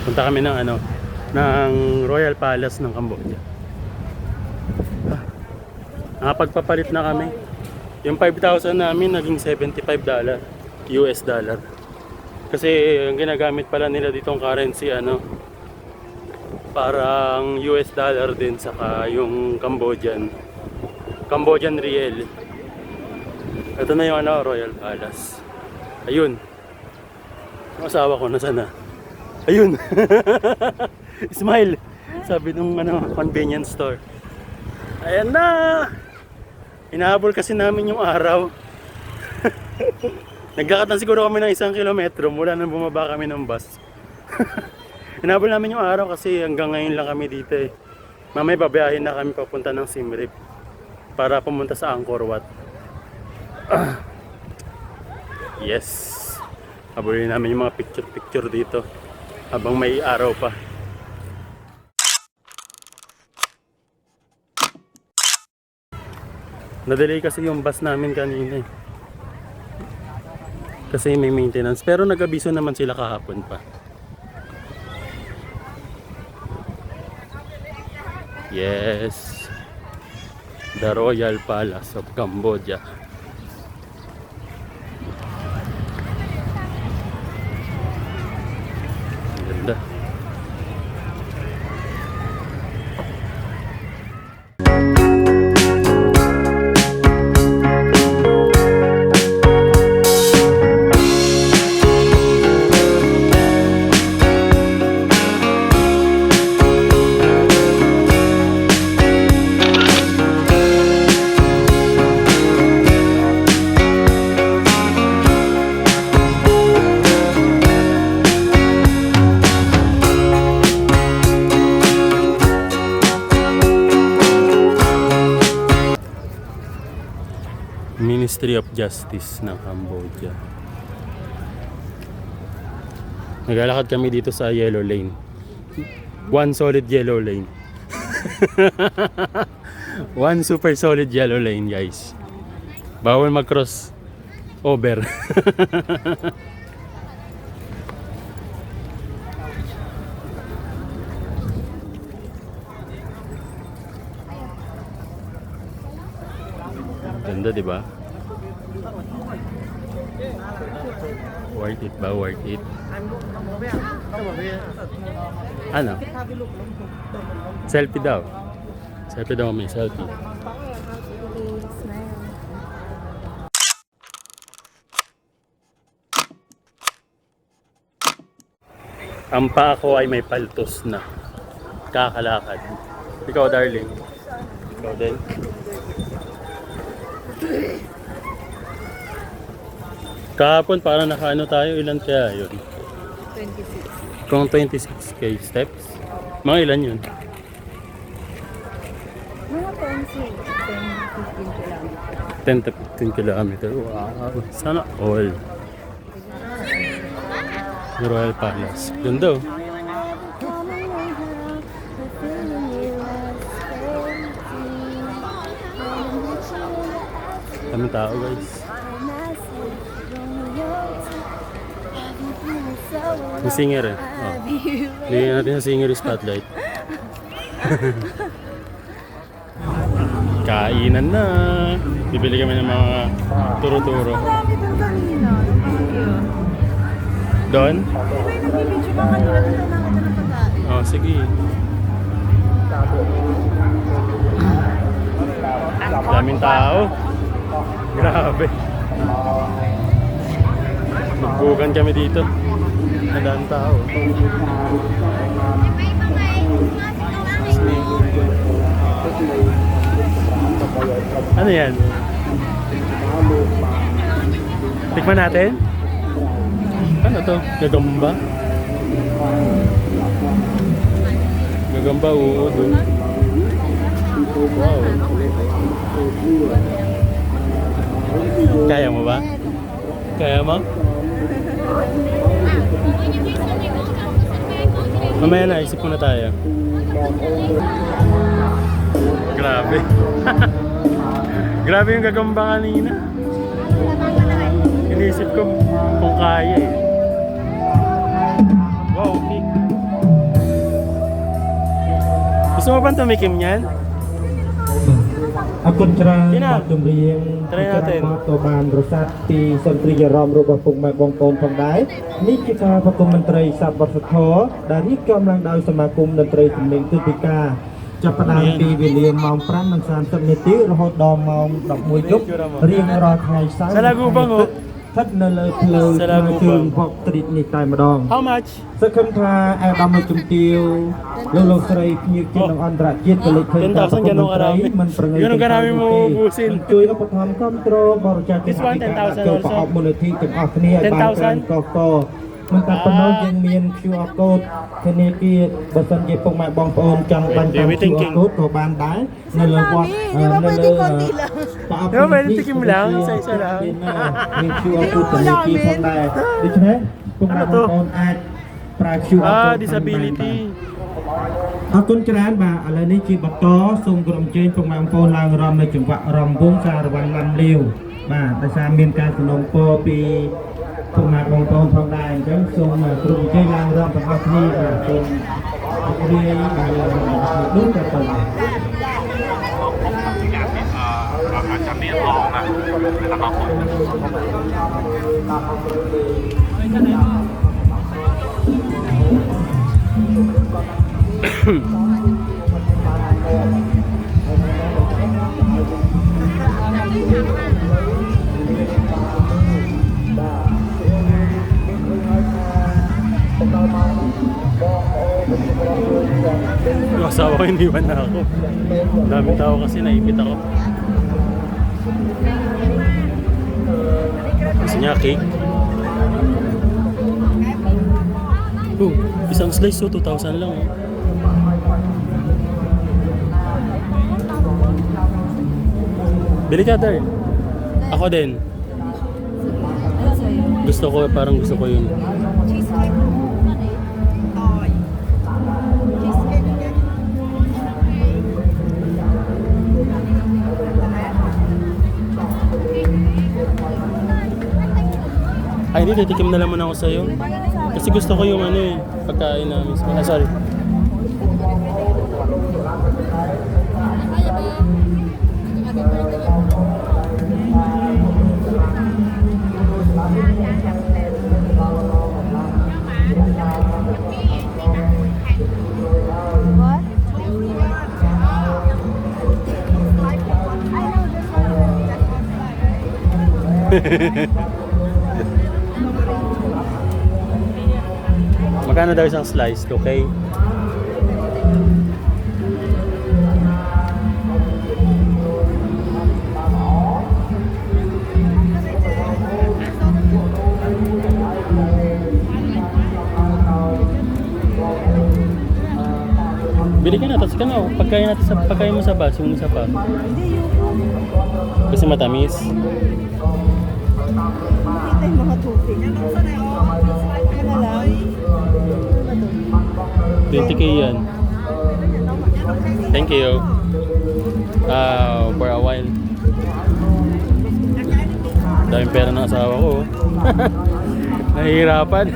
Punta kami ng ano, ng Royal Palace ng Cambodia. Nakapagpapalit na kami. Yung 5,000 namin naging $75 US dollar. Kasi ang ginagamit pala nila ditong currency ano, parang US dollar din saka yung Cambodian riel. Ito na yung ano, Royal Palace. Ayun. Ang asawa ko nasaan na? Ayun. Smile. Sabi nung ano, convenience store. Ayan na. Hinahabol kasi namin yung araw. Naglakad na siguro kami ng 1 kilometro mula nang bumaba kami ng bus. Hinahabol namin yung araw kasi hanggang ngayon lang kami dito eh. Mamaya babayahin na kami papunta ng Siem Reap para pumunta sa Angkor Wat. Yes. Habulin namin yung mga picture dito habang may araw pa. Nadelay kasi yung bus namin kanina eh. Kasi may maintenance. Pero nag-abiso naman sila kahapon pa. Yes. The Royal Palace of Cambodia. Ganda. Ministry of Justice ng Cambodia. Naglalakad kami dito sa yellow lane. One solid yellow lane. One super solid yellow lane, guys. Bawal mag-cross over. Ganda, di ba? Worth it ba? Worth it? Ano? Selfie daw. Selfie daw, may selfie. Ang paa ko ay may paltos na. Kakalakad. Ikaw, darling. Ikaw din. Kahapon parang nakaano tayo, ilan kaya yun? 26. Kung 26k steps? Mga ilan yun? Mga 10 to 15 kilometers. 10 to 15 kilometers. Wow. Sana all. Royal Palace. Ganda oh. Daming tao, guys. Yung singer eh. Oh. Bigyan natin sa singer yung spotlight. Kainan na. Bibili kami ng mga turo-turo. Marami doon kanina. Doon? May nagbibidyo ka kanina doon na nakita ng pagkain. Oh, sige. Daming tao. Grabe. Magbugan kami dito. Nadaan tao. Ano yan? Tikman natin? Ano to? Gagamba? Gagamba, uod. Wow. Kaya mo ba? Kaya mo? Mamaya na, isip muna tayo. Grabe. Grabe yung gagamba kanina. Inisip ko kung kaya eh. Wow, big. Gusto mo bang tumikim niyan? អរគុណច្រើន ទីណា បាទជំរាប ត្រីណាទេ មកទៅបានរស័ព្ទពីសន្តិអារម្មណ៍របស់ពុកម៉ែបងប្អូនផងដែរនេះជាការប្រគំតន្ត្រីស័ព្ទវប្បធម៌ដែលរៀបចំឡើងដោយសមាគមតន្ត្រីជំនាញទិដ្ឋាការចាប់ផ្ដើមពីវេលាម៉ោង 5:30 នាទីរហូតដល់ម៉ោង 11 យប់រៀងរាល់ថ្ងៃសៅរ៍ Sa Lagubang, oh. ស្ថិតនៅលើផ្លូវ Sa Lagubang. ជើងវកស្ទ្រីតនេះតែម្ដង How much? សង្ឃឹមថាអាដាមមួយជំទាវលោកស្រីភ្ញៀវជាតិនិងអន្តរជាតិក៏លេចឃើញ 10,000 ganun karami. មិនប្រងើយ Ganun karami mo ubusin. ជួយឧបត្ថម្ភគ្រប់គ្រងបរិច្ចាគ This one 10,000 ចូល also. ប្រអប់មូលនិធិទាំងអស់គ្នាឲ្យបានច្រើនកកកមិនតែប៉ុណ្ណោះយើងមាន QR code ធនាគារបើសិនជាពុកម៉ែបងប្អូនចង់បាញ់តាម Maybe QR thinking. code ក៏បានដែរនៅលើវត្តនៅលើប្រអប់ Di ba pwede tikim lang? Isa-isa lang. មាន QR code ធនាគារផងដែរដូច្នេះពុកម៉ែបងប្អូនអាចប្រើ QR code Ah, disability. អរគុណច្រើនបាទឥឡូវនេះជាបន្តសូមក្រុមជើញពុកម៉ែបងប្អូនឡើងរំនៅចង្វាក់រំវងសារវ័នឡាំលាវបាទដោយសារមានការសំណូមពរពីពុកម៉ែបងប្អូនផងដែរអញ្ចឹងសូមក្រុមជើញឡើងរំទាំងអស់គ្នាបាទសូមរីកបាទដូចតែប៉ុណ្ណឹង อาจจะมีลองนะนะครับผม Yung asawa ko iniwan na ako. Daming tao kasi naipit ako. Gusto niya cake? Oh, isang slice so 2,000 lang. Oh. Bili ka, Dar. Ako din. Ano sa'yo? Gusto ko, parang gusto ko yun. Cheesecake. Toy. Cheesecake yan. Ay, hindi, titikim na lang muna ako sa'yo. Kasi gusto ko yung ano eh, pagkain na mismo. Ah, sorry. What? I know this Magkano daw isang slice, okay? Bili ka na, tapos ka na. Oh. Pagkain natin sa pagkain mo sa bus, yung isa pa. Hindi, yuko. Kasi matamis. Makita yung mga tubig. Ano lang? 20k yan. Thank you. For a while. Daming pera ng asawa ko. Oh. Nahihirapan.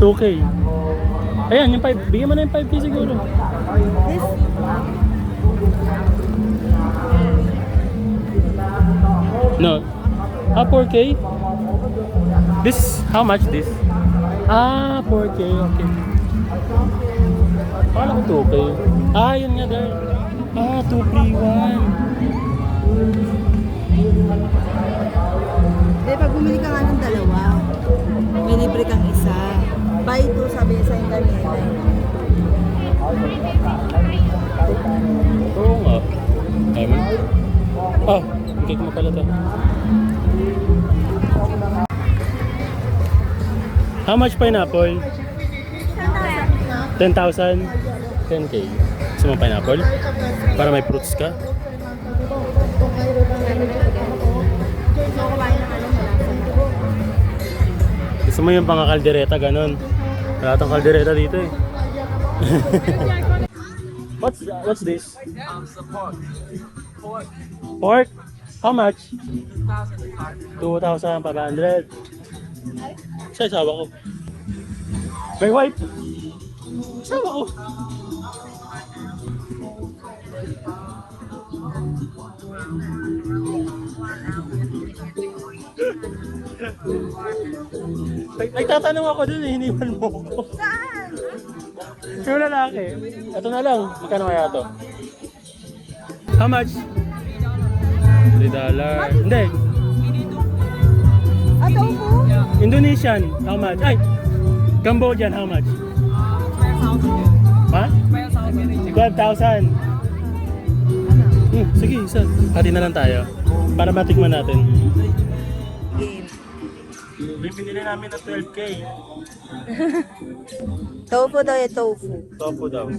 2k. Ayan, yung 5. Bigyan mo na yung 5k siguro. This? No. 4k? This, how much this? 4k, okay. Akala ko 2k. Yun nga dahil. 2, 3, 1. Hindi, pag bumili ka nga ng dalawa, may libre kang isa. Buy two, sabi niya sa'yo kanina. Oo nga. Okay ko pala to. How much pineapple? 10,000? 10k. Gusto mo pineapple? Para may fruits ka? Gusto mo yung pang-kaldereta, ganun. Wala tong kaldereta dito eh. What's this? Pork? How much? 2,500. Sa asawa ko. May wife? Sama ko. Nagtatanong ako dun eh, hinipan mo ko. Saan? Yung lalaki. Ito na lang. Magkano kaya to? How much? $3. Hindi. Ato po? Indonesian. How much? Ay! Cambodian. How much? 12,000. Ha? 12,000. Sige, isa. Hati na lang tayo. Para matikman natin. Game. Bibili namin ng 12K. Tofu daw yung tofu. Tofu daw.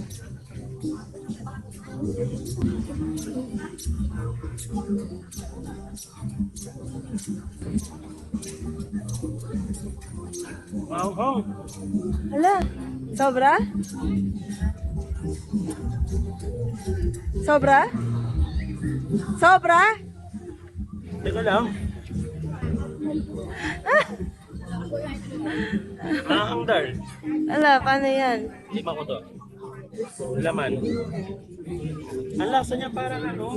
Wow. Hala, sobra? Sobra? Sobra? Teka lang. Mahangdar. Hala, paano yan? Lima ko to. Laman. Ang lasa niya parang ano?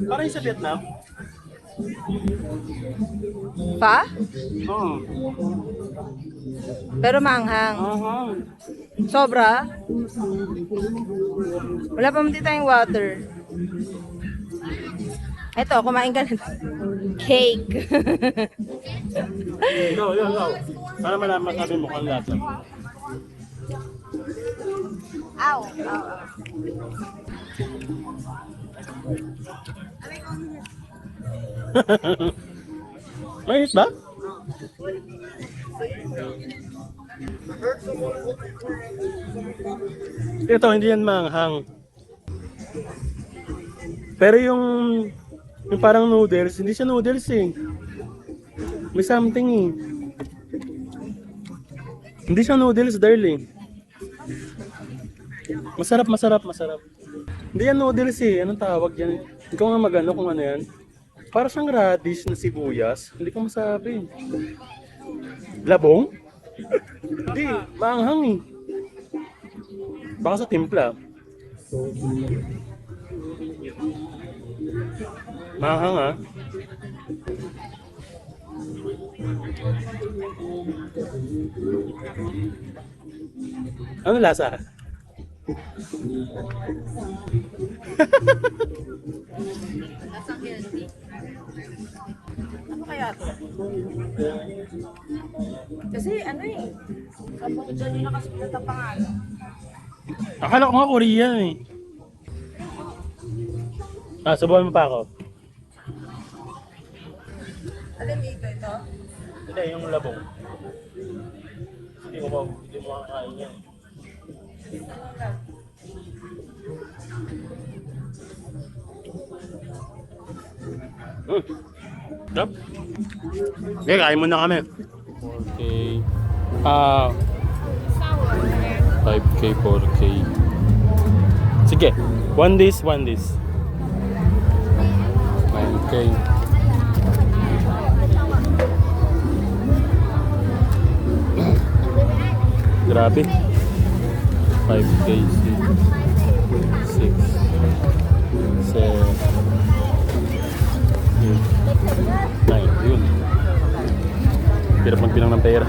Parang yung sa Vietnam. Pa? Oo. Pero maanghang. Sobra? Wala pa mati tayong water. Eto, kumain ka na. Cake. Ikaw. Para malaman sabi mo kung lasa. Ow. Mahit ba? Ito, hindi yan manghang. Pero yung parang noodles, hindi siya noodles eh. May something eh. Hindi siya noodles, darling. Masarap. Hindi yan noodles eh. Anong tawag yan? Hindi ko nga magano kung ano yan. Para siyang radish na sibuyas. Hindi ko masabi. Labong? Hindi, maanghang eh. Baka sa timpla. Maanghang ah. Ano lasa? Ano kaya to? Kasi ano eh. Kapag dyan yung nakasulat ang pangalan. Akala ko nga Korean eh. Subuhan mo pa ako. Alin dito ito? Hindi, yung labong. Hindi mo makakain yan. Stop. Okay, kain muna kami. Okay. 5K, 4K. Sige. One dish. 9K. Grabe. 5K, 6, 7, 8, 9. Yun. Hirap magbilang ng pera.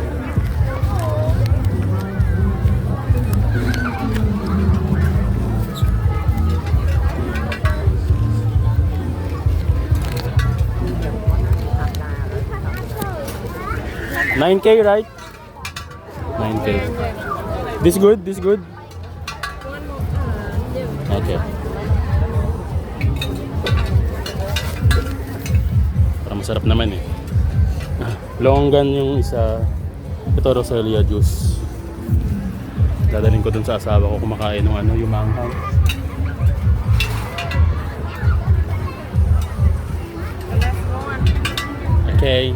$9K, right? 9K. This good? Okay. Parang masarap naman eh. Longgan yung isa. Ito Roselia juice. Dadalhin ko dun sa asawa ko kumakain ng ano, yung manghang. Okay.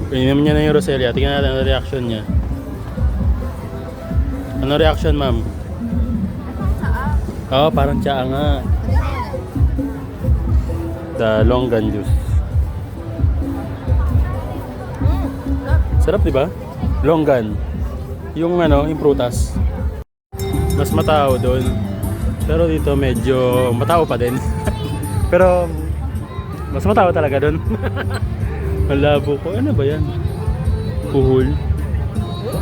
Pininom niya na yung Roselia. Tingnan natin ang reaction niya. Ano reaction, ma'am? Oo, parang tsaa nga. The longan juice. Sarap, di ba? Longan. Yung ano, yung prutas. Mas matao doon. Pero dito medyo matao pa din. Pero mas matao talaga doon. Malabo ko. Ano ba yan? Puhol.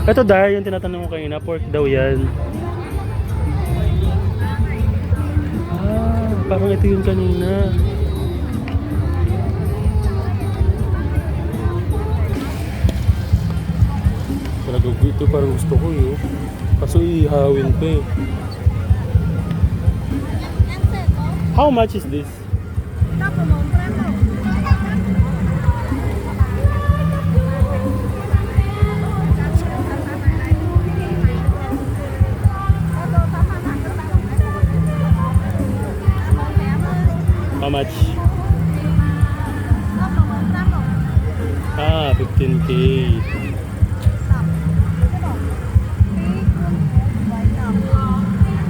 Ito dahil yung tinatanong ko kanina, pork daw yan. Ah, parang ito yung kanina. Talaga ito parang gusto ko eh. Kaso ihawin pa eh. How much is this? How much? Ah, 15K.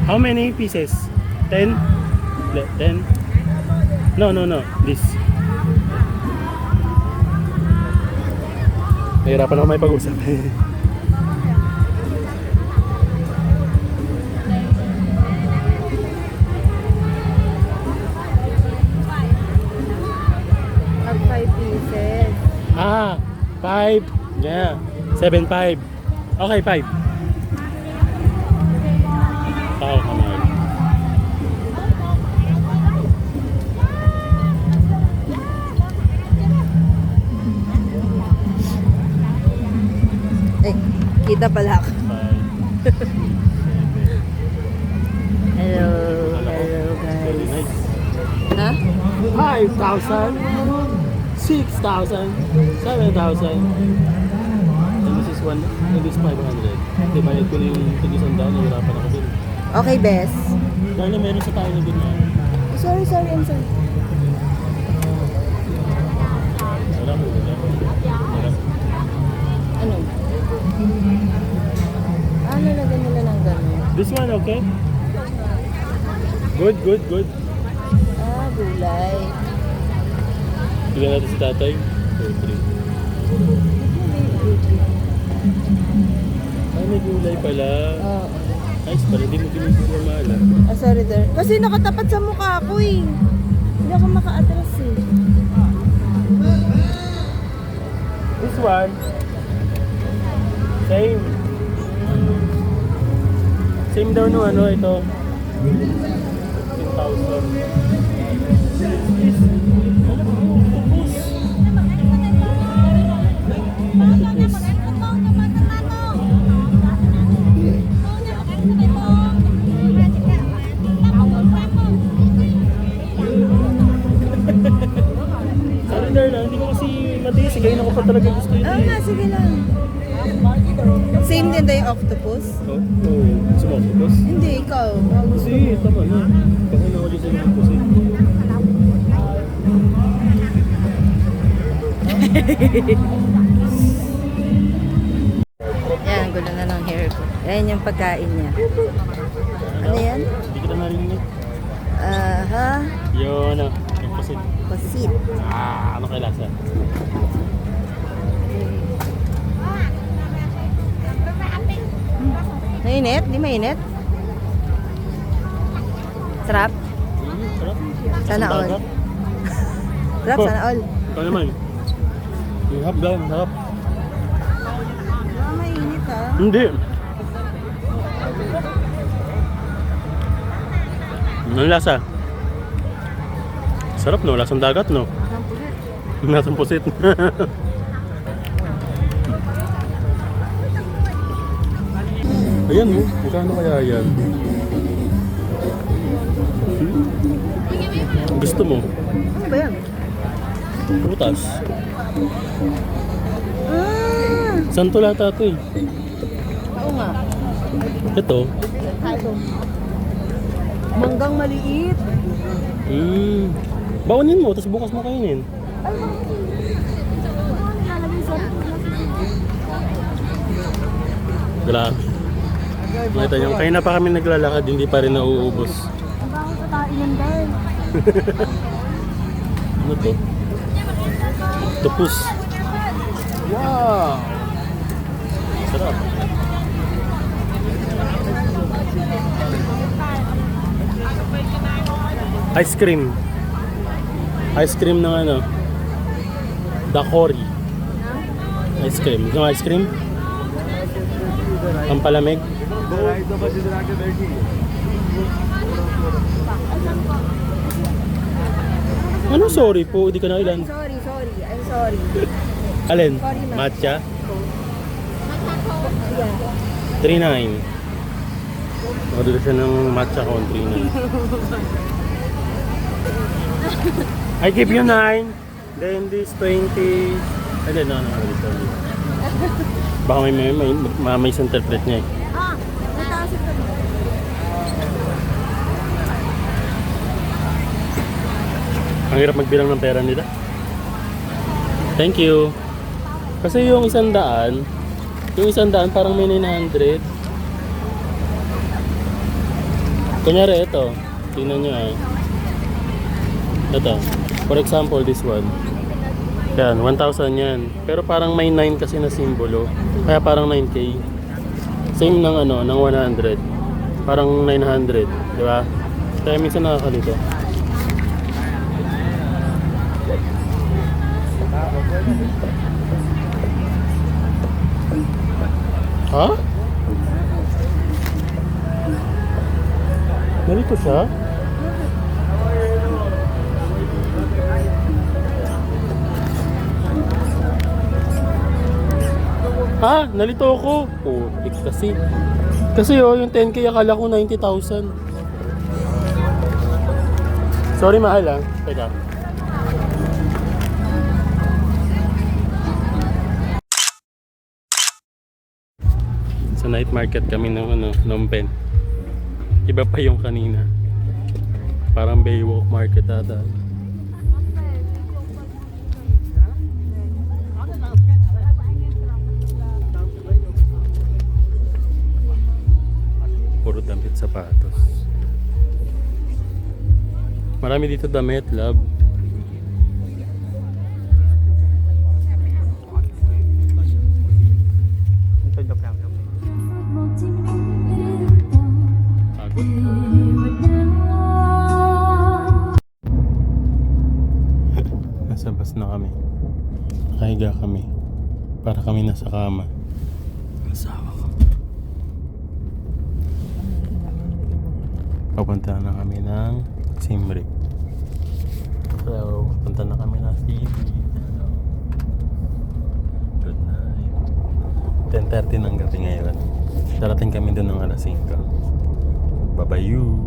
How many pieces? 10? 10? No. This. Nahirapan ako may pag-usap. At 5 pieces. Ah, 5. Yeah. 7.5. Okay, 5. Tao ka mahal. Eh, kita pala ako. 5. Hello guys. Ha? 5,000, 6,000, 7,000. And this is 500. Diba, ito yung tig-100, nahirapan ako din. Okay, Bes. Dahil meron sa tayo na din na. Sorry, I'm sorry. Sarap. Ano? Nalagyan nila ng gano'n. This one, okay? Good. Gulay. Tignan natin si tatay. 2, 3. Ay, may gulay pala. Oo. Nice pala, hindi mo ginagawa mahal ah. Sorry there. Kasi nakatapat sa mukha ko eh. Hindi ako maka-atras eh. This one. Same. Same daw no ano ito. 10,000. Sorry there lang, hindi ko kasi matiis. Gayon ako pa talaga gusto yun. Oo nga, sige lang. Same din daw yung octopus? Oh, gusto mo octopus? Hindi, ikaw. Kasi, tama na. Baka na ulit sa octopus eh. Yan, gulo na ng hair ko. Yan yung pagkain niya. Ano yan? Hindi kita narinig. Aha. Yun ah, yung pusit. Pusit. Ah, ano kay lasa? Mainit? Di mainit? Sarap? Sarap. Sana all. Sarap. Sarap, sana all. Ikaw naman. Yung hapgan, sarap. Mainit ah. Hindi. Anong lasa? Sarap no, lasang dagat no? Lasang pusit. Ayan mo, magkano kaya yan? Gusto mo? Ano ba yan? Prutas. Ah! Santolata ito eh. Oo nga. Ito. Manggang maliit. Baunin mo, tapos bukas mo kainin. Grabe. Nakita nyo, kaya na pa kami naglalakad, hindi pa rin nauubos. Ang bago sa kainan dahil. Ano to? Tupus. Wow! Sarap. Ice cream. Ice cream ng ano? Dakori. Ice cream. Gusto mo ice cream? Ang palamig? Ano sorry po? Hindi ka na ilan. Sorry. I'm sorry. Alin? Sorry, ma'am. Matcha? Yeah. 3.9. Order siya ng matcha ko, 3.9. I give you 9. Then this 20. Ay, no. Sorry. Baka may misinterpret niya eh. Ah, mataas ito. Ang hirap magbilang ng pera nila. Thank you. Kasi yung 100, parang may 900. Kunyari ito, tingnan nyo ah. Ito, for example this one. Yan, 1,000 yan. Pero parang may 9 kasi na simbolo. Kaya parang 9K. Same ng ano, ng 100. Parang 900, di ba? Kaya minsan nakakalito. Ha? Nalito siya? Ha? Nalito ako? Putik kasi. Kasi yung 10K akala ko 90,000. Sorry mahal ah. Teka. Sa night market kami ng Phnom Penh. Iba pa yung kanina. Parang Baywalk Market ata. Puro damit, sapatos. Marami dito damit, love. Pagod. Nasa bus na kami. Nakahiga kami. Para kami nasa kama. Asawa ko. Papunta na kami ng Siem Reap. So, punta na kami ng Siem Reap. Good night. 10:30 ng gabi ngayon. Darating kami doon ng alas 5. Babayu!